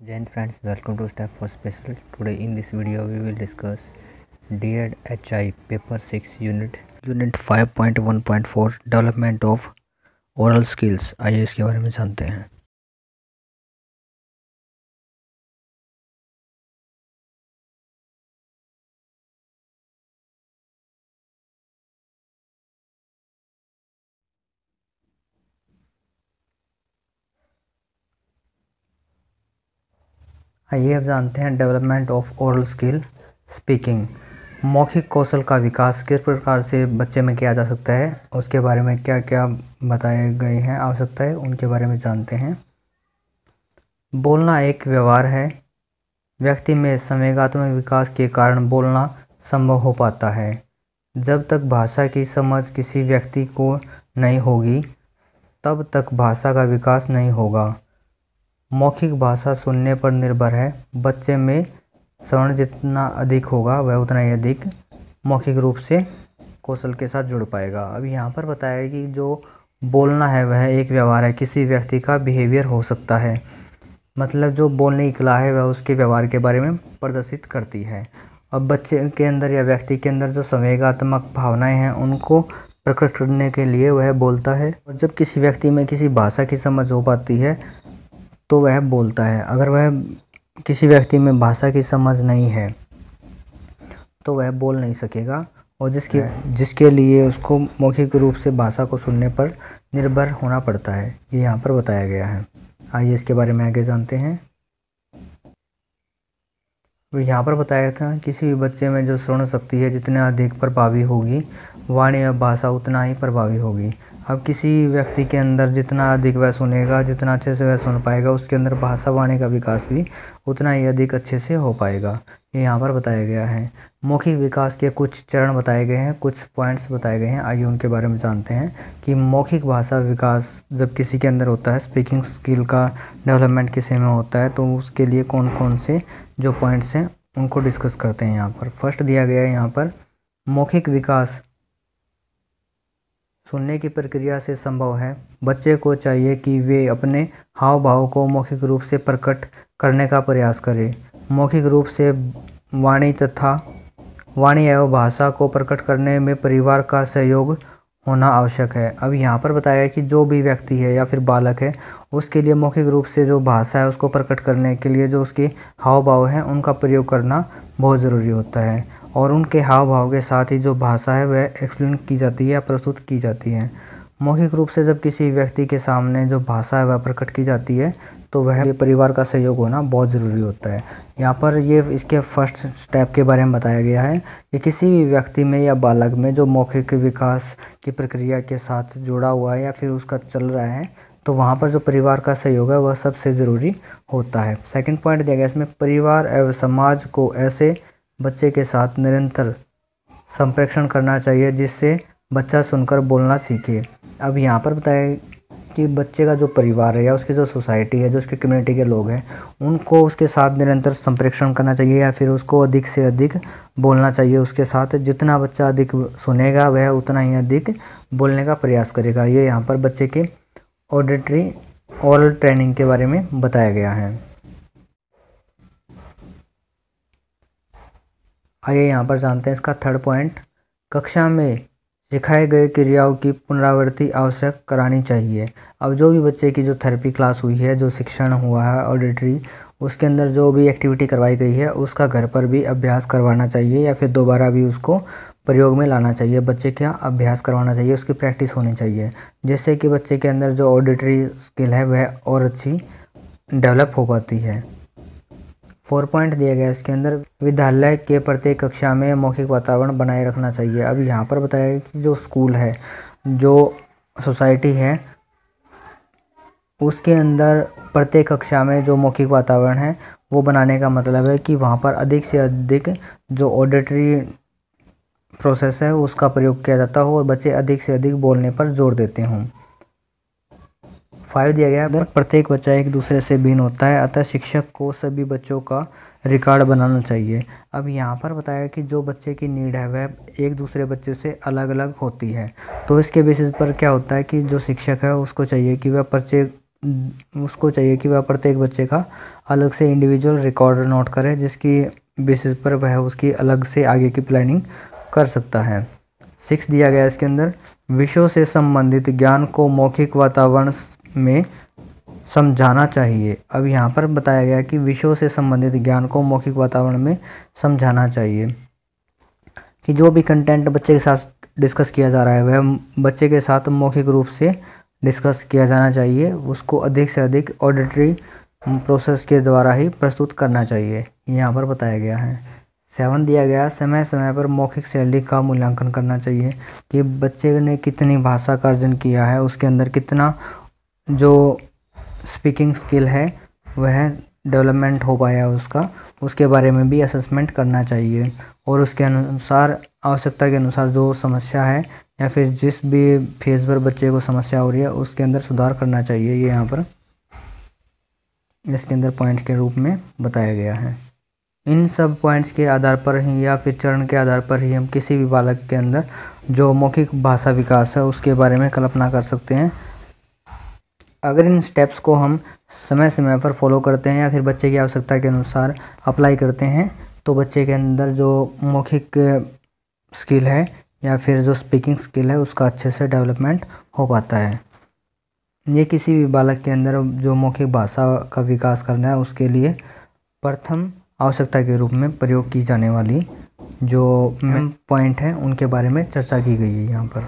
Jai Hind friends, welcome to Step for Special. Today in this video we will discuss DED-HI Paper 6 Unit 5.1.4 Development of Oral Skills। आइए इसके बारे में जानते हैं। आइए अब जानते हैं development of oral skill speaking. मौखिक कौशल का विकास किस प्रकार से बच्चे में किया जा सकता है, उसके बारे में क्या क्या बताए गए हैं आवश्यकताएं, उनके बारे में जानते हैं। बोलना एक व्यवहार है। व्यक्ति में संवेगात्मक विकास के कारण बोलना संभव हो पाता है। जब तक भाषा की समझ किसी व्यक्ति को नहीं होगी तब तक भाषा का विकास नहीं होगा। मौखिक भाषा सुनने पर निर्भर है। बच्चे में श्रवण जितना अधिक होगा वह उतना ही अधिक मौखिक रूप से कौशल के साथ जुड़ पाएगा। अब यहाँ पर बताया कि जो बोलना है वह एक व्यवहार है, किसी व्यक्ति का बिहेवियर हो सकता है, मतलब जो बोलने की कला है वह उसके व्यवहार के बारे में प्रदर्शित करती है। अब बच्चे के अंदर या व्यक्ति के अंदर जो संवेगात्मक भावनाएं हैं उनको प्रकट करने के लिए वह बोलता है, और जब किसी व्यक्ति में किसी भाषा की समझ हो पाती है तो वह बोलता है। अगर वह किसी व्यक्ति में भाषा की समझ नहीं है तो वह बोल नहीं सकेगा, और जिसके लिए उसको मौखिक रूप से भाषा को सुनने पर निर्भर होना पड़ता है, ये यहाँ पर बताया गया है। आइए इसके बारे में आगे जानते हैं। यहाँ पर बताया था किसी भी बच्चे में जो श्रवण शक्ति है जितना अधिक प्रभावी होगी, वाणी व भाषा उतना ही प्रभावी होगी। अब किसी व्यक्ति के अंदर जितना अधिक वह सुनेगा, जितना अच्छे से वह सुन पाएगा, उसके अंदर भाषा वाणी का विकास भी उतना ही अधिक अच्छे से हो पाएगा, ये यहाँ पर बताया गया है। मौखिक विकास के कुछ चरण बताए गए हैं, कुछ पॉइंट्स बताए गए हैं। आइए उनके बारे में जानते हैं कि मौखिक भाषा विकास जब किसी के अंदर होता है, स्पीकिंग स्किल का डेवलपमेंट किसी में होता है, तो उसके लिए कौन कौन से जो पॉइंट्स हैं उनको डिस्कस करते हैं। यहाँ पर फर्स्ट दिया गया है, यहाँ पर मौखिक विकास सुनने की प्रक्रिया से संभव है। बच्चे को चाहिए कि वे अपने हाव भाव को मौखिक रूप से प्रकट करने का प्रयास करें। मौखिक रूप से वाणी एवं भाषा को प्रकट करने में परिवार का सहयोग होना आवश्यक है। अब यहाँ पर बताया कि जो भी व्यक्ति है या फिर बालक है, उसके लिए मौखिक रूप से जो भाषा है उसको प्रकट करने के लिए जो उसके हाव भाव हैं उनका प्रयोग करना बहुत ज़रूरी होता है, और उनके हाव भाव के साथ ही जो भाषा है वह एक्सप्लेन की जाती है या प्रस्तुत की जाती है। मौखिक रूप से जब किसी व्यक्ति के सामने जो भाषा है वह प्रकट की जाती है तो वह परिवार का सहयोग होना बहुत ज़रूरी होता है। यहाँ पर ये इसके फर्स्ट स्टेप के बारे में बताया गया है कि किसी भी व्यक्ति में या बालक में जो मौखिक विकास की प्रक्रिया के साथ जुड़ा हुआ है या फिर उसका चल रहा है, तो वहाँ पर जो परिवार का सहयोग है वह सबसे ज़रूरी होता है। सेकंड पॉइंट दिया गया इसमें, परिवार एवं समाज को ऐसे बच्चे के साथ निरंतर संप्रेषण करना चाहिए जिससे बच्चा सुनकर बोलना सीखे। अब यहाँ पर बताया कि बच्चे का जो परिवार है या उसकी जो सोसाइटी है, जो उसकी कम्युनिटी के लोग हैं, उनको उसके साथ निरंतर संप्रेषण करना चाहिए या फिर उसको अधिक से अधिक बोलना चाहिए उसके साथ। जितना बच्चा अधिक सुनेगा वह उतना ही अधिक बोलने का प्रयास करेगा। ये यहाँ पर बच्चे के ऑडिटरी ओरल ट्रेनिंग के बारे में बताया गया है। आइए यहाँ पर जानते हैं इसका थर्ड पॉइंट, कक्षा में सिखाए गए क्रियाओं की पुनरावृत्ति आवश्यक करानी चाहिए। अब जो भी बच्चे की जो थेरेपी क्लास हुई है, जो शिक्षण हुआ है ऑडिटरी, उसके अंदर जो भी एक्टिविटी करवाई गई है उसका घर पर भी अभ्यास करवाना चाहिए या फिर दोबारा भी उसको प्रयोग में लाना चाहिए। बच्चे का अभ्यास करवाना चाहिए, उसकी प्रैक्टिस होनी चाहिए, जिससे कि बच्चे के अंदर जो ऑडिटरी स्किल है वह और अच्छी डेवलप हो पाती है। 4 पॉइंट दिया गया इसके अंदर, विद्यालय के प्रत्येक कक्षा में मौखिक वातावरण बनाए रखना चाहिए। अब यहाँ पर बताया कि जो स्कूल है, जो सोसाइटी है, उसके अंदर प्रत्येक कक्षा में जो मौखिक वातावरण है वो बनाने का मतलब है कि वहाँ पर अधिक से अधिक जो ऑडिटरी प्रोसेस है उसका प्रयोग किया जाता हो और बच्चे अधिक से अधिक बोलने पर जोर देते हों। 5 दिया गया है, प्रत्येक बच्चा एक दूसरे से भिन्न होता है, अतः शिक्षक को सभी बच्चों का रिकॉर्ड बनाना चाहिए। अब यहाँ पर बताया कि जो बच्चे की नीड है वह एक दूसरे बच्चे से अलग अलग होती है, तो इसके बेसिस पर क्या होता है कि जो शिक्षक है उसको चाहिए कि वह प्रत्येक उसको चाहिए कि वह प्रत्येक बच्चे का अलग से इंडिविजुअल रिकॉर्ड नोट करे, जिसकी बेसिस पर वह उसकी अलग से आगे की प्लानिंग कर सकता है। 6 दिया गया इसके अंदर, विषयों से संबंधित ज्ञान को मौखिक वातावरण में समझाना चाहिए। अब यहाँ पर बताया गया कि विषयों से संबंधित ज्ञान को मौखिक वातावरण में समझाना चाहिए, कि जो भी कंटेंट बच्चे के साथ डिस्कस किया जा रहा है वह बच्चे के साथ मौखिक रूप से डिस्कस किया जाना चाहिए। उसको अधिक से अधिक ऑडिटरी प्रोसेस के द्वारा ही प्रस्तुत करना चाहिए, यहाँ पर बताया गया है। 7 दिया गया, समय समय पर मौखिक शैली का मूल्यांकन करना चाहिए, कि बच्चे ने कितनी भाषा का अर्जन किया है, उसके अंदर कितना जो स्पीकिंग स्किल है वह डेवलपमेंट हो पाया उसका, उसके बारे में भी असेसमेंट करना चाहिए। और उसके अनुसार आवश्यकता के अनुसार जो समस्या है या फिर जिस भी फेज़ पर बच्चे को समस्या हो रही है उसके अंदर सुधार करना चाहिए। ये यहाँ पर इसके अंदर पॉइंट के रूप में बताया गया है। इन सब पॉइंट्स के आधार पर ही या फिर चरण के आधार पर ही हम किसी भी बालक के अंदर जो मौखिक भाषा विकास है उसके बारे में कल्पना कर सकते हैं। अगर इन स्टेप्स को हम समय समय पर फॉलो करते हैं या फिर बच्चे की आवश्यकता के अनुसार अप्लाई करते हैं तो बच्चे के अंदर जो मौखिक स्किल है या फिर जो स्पीकिंग स्किल है उसका अच्छे से डेवलपमेंट हो पाता है। ये किसी भी बालक के अंदर जो मौखिक भाषा का विकास करना है उसके लिए प्रथम आवश्यकता के रूप में प्रयोग की जाने वाली जो मेन पॉइंट है उनके बारे में चर्चा की गई है यहाँ पर।